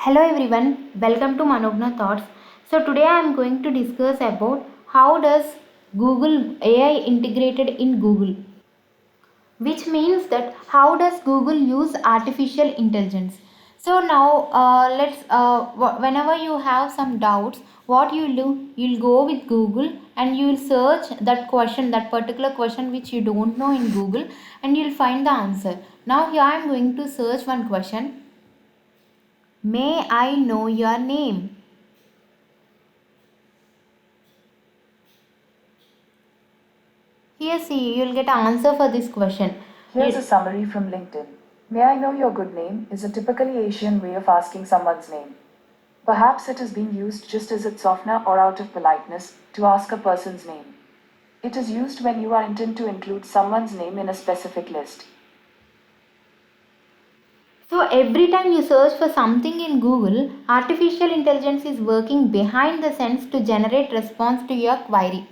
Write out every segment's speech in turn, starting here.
Hello everyone, welcome to Manogna Thoughts. So today I am going to discuss about how does Google AI integrated in Google, which means that how does Google use artificial intelligence. So now whenever you have some doubts, what you will do, you'll go with Google and you will search that question, that particular question which you don't know in Google, and you'll find the answer. Now here I am going to search one question. May I know your name? Here, see, you'll get an answer for this question. Here's a summary from LinkedIn. May I know your good name is a typically Asian way of asking someone's name. Perhaps it is being used just as a softener or out of politeness to ask a person's name. It is used when you are intent to include someone's name in a specific list. So every time you search for something in Google, artificial intelligence is working behind the scenes to generate response to your query.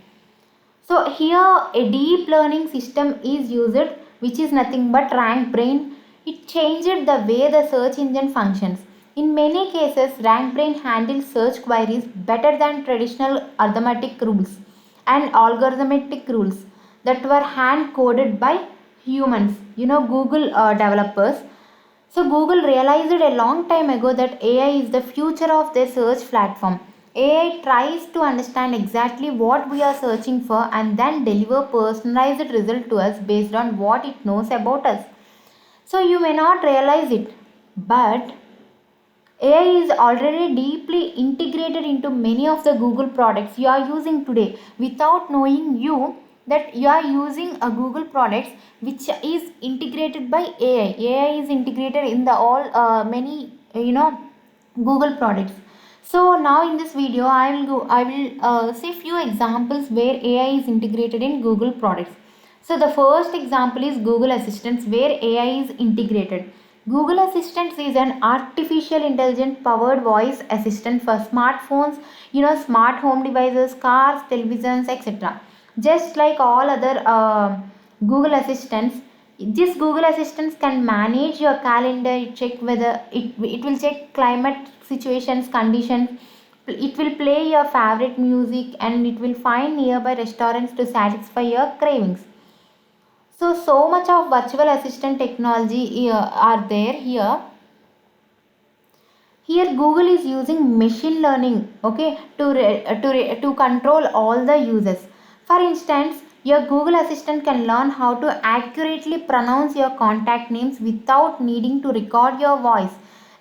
So here a deep learning system is used, which is nothing but RankBrain. It changed the way the search engine functions. In many cases, RankBrain handles search queries better than traditional arithmetic rules and algorithmic rules that were hand coded by humans, Google developers. So Google realized a long time ago that AI is the future of their search platform. AI tries to understand exactly what we are searching for and then deliver personalized result to us based on what it knows about us. So you may not realize it, but AI is already deeply integrated into many of the Google products you are using today without knowing you that you are using a Google products which is integrated by AI. AI is integrated in the all many Google products. So now in this video I will see few examples where AI is integrated in Google products. So the first example is Google Assistant where AI is integrated. Google Assistant is an artificial intelligence powered voice assistant for smartphones, smart home devices, cars, televisions, etc. Just like all other Google Assistants, this Google Assistant can manage your calendar, check whether it will check climate situations, conditions, it will play your favorite music, and it will find nearby restaurants to satisfy your cravings. So much of virtual assistant technology are there here. Here Google is using machine learning, okay, to control all the users. For instance, your Google Assistant can learn how to accurately pronounce your contact names without needing to record your voice.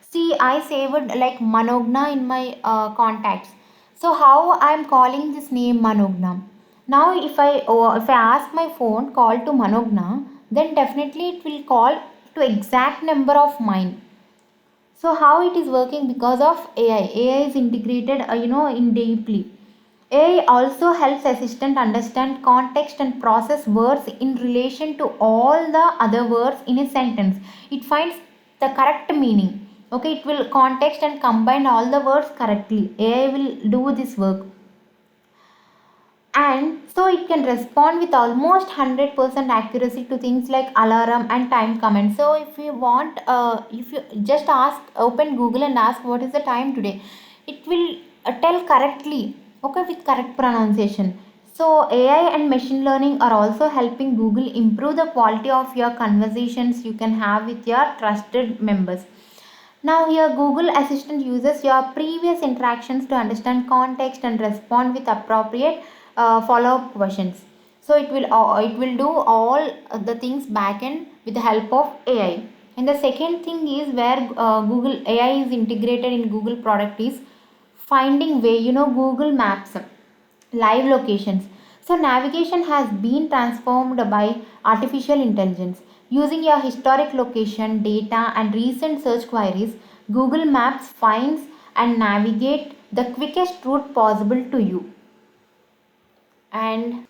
See, I saved like Manogna in my contacts. So how I am calling this name Manogna. Now if I ask my phone call to Manogna, then definitely it will call to exact number of mine. So how it is working? Because of AI is integrated in deeply. AI also helps assistant understand context and process words in relation to all the other words in a sentence. It finds the correct meaning. Okay, it will context and combine all the words correctly. AI will do this work, and so it can respond with almost 100% accuracy to things like alarm and time command. So if you just ask, open Google and ask what is the time today, it will tell correctly, okay, with correct pronunciation. So AI and machine learning are also helping Google improve the quality of your conversations you can have with your trusted members. Now here Google Assistant uses your previous interactions to understand context and respond with appropriate follow-up questions. So it will do all the things backend with the help of AI. And the second thing is where Google AI is integrated in Google product is finding way. Google Maps, live locations. So navigation has been transformed by artificial intelligence. Using your historic location data and recent search queries, Google Maps finds and navigate the quickest route possible to you. And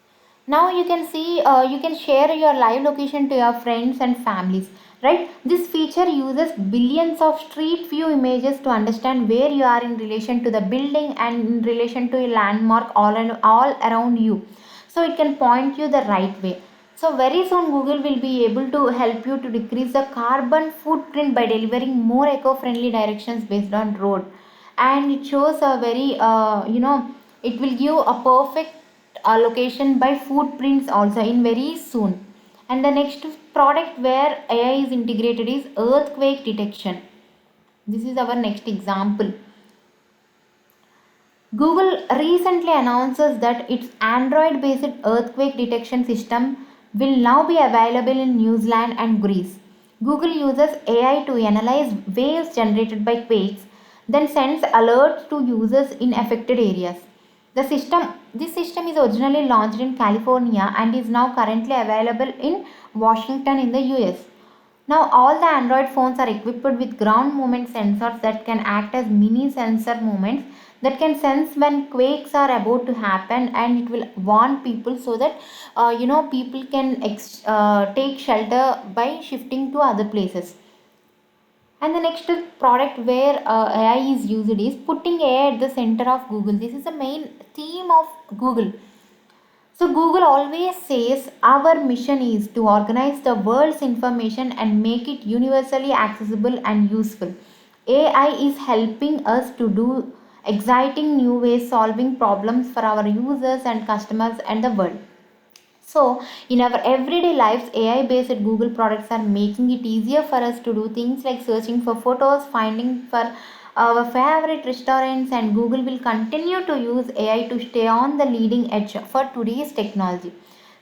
now you can see, you can share your live location to your friends and families, right? This feature uses billions of street view images to understand where you are in relation to the building and in relation to a landmark all around you, so it can point you the right way. So very soon Google will be able to help you to decrease the carbon footprint by delivering more eco-friendly directions based on road. And it shows a very it will give a perfect allocation by footprints also in very soon. And the next product where AI is integrated is earthquake detection. This is our next example. Google recently announces that its Android based earthquake detection system will now be available in New Zealand and Greece. Google uses AI to analyze waves generated by quakes, then sends alerts to users in affected areas. This system is originally launched in California and is now currently available in Washington in the US. Now, all the Android phones are equipped with ground movement sensors that can act as mini sensor movements that can sense when quakes are about to happen, and it will warn people so that people can take shelter by shifting to other places. And the next product where AI is used is putting AI at the center of Google. This is the main theme of Google. So Google always says our mission is to organize the world's information and make it universally accessible and useful. AI is helping us to do exciting new ways solving problems for our users and customers and the world. So, in our everyday lives, AI based Google products are making it easier for us to do things like searching for photos, finding for our favorite restaurants, and Google will continue to use AI to stay on the leading edge for today's technology.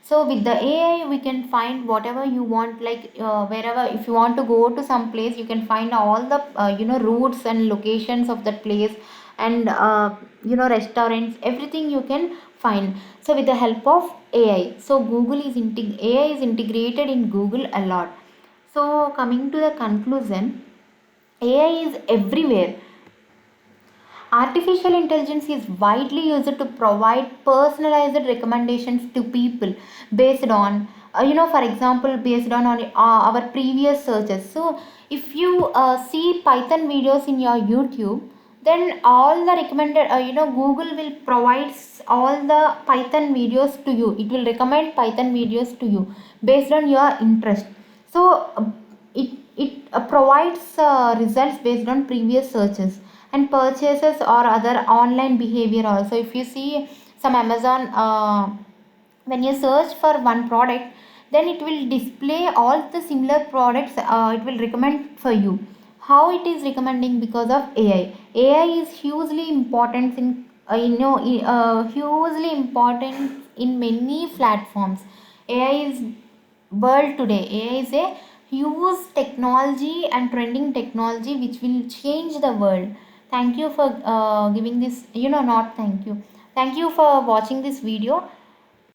So, with the AI, we can find whatever you want, like wherever, if you want to go to some place, you can find all the routes and locations of that place, and restaurants, everything you can find. So with the help of AI, so AI is integrated in Google a lot. So coming to the conclusion, AI is everywhere. Artificial intelligence is widely used to provide personalized recommendations to people based on, for example, based on our previous searches. So, if you see Python videos in your YouTube, then all the recommended, Google will provide all the Python videos to you. It will recommend Python videos to you based on your interest. So, it provides results based on previous searches and purchases or other online behavior also. If you see some Amazon, when you search for one product, then it will display all the similar products, it will recommend for you. How it is recommending? Because of AI is hugely important in hugely important in many platforms. AI is world today. AI is a huge technology and trending technology which will change the world. Thank you for giving this, not thank you. Thank you for watching this video.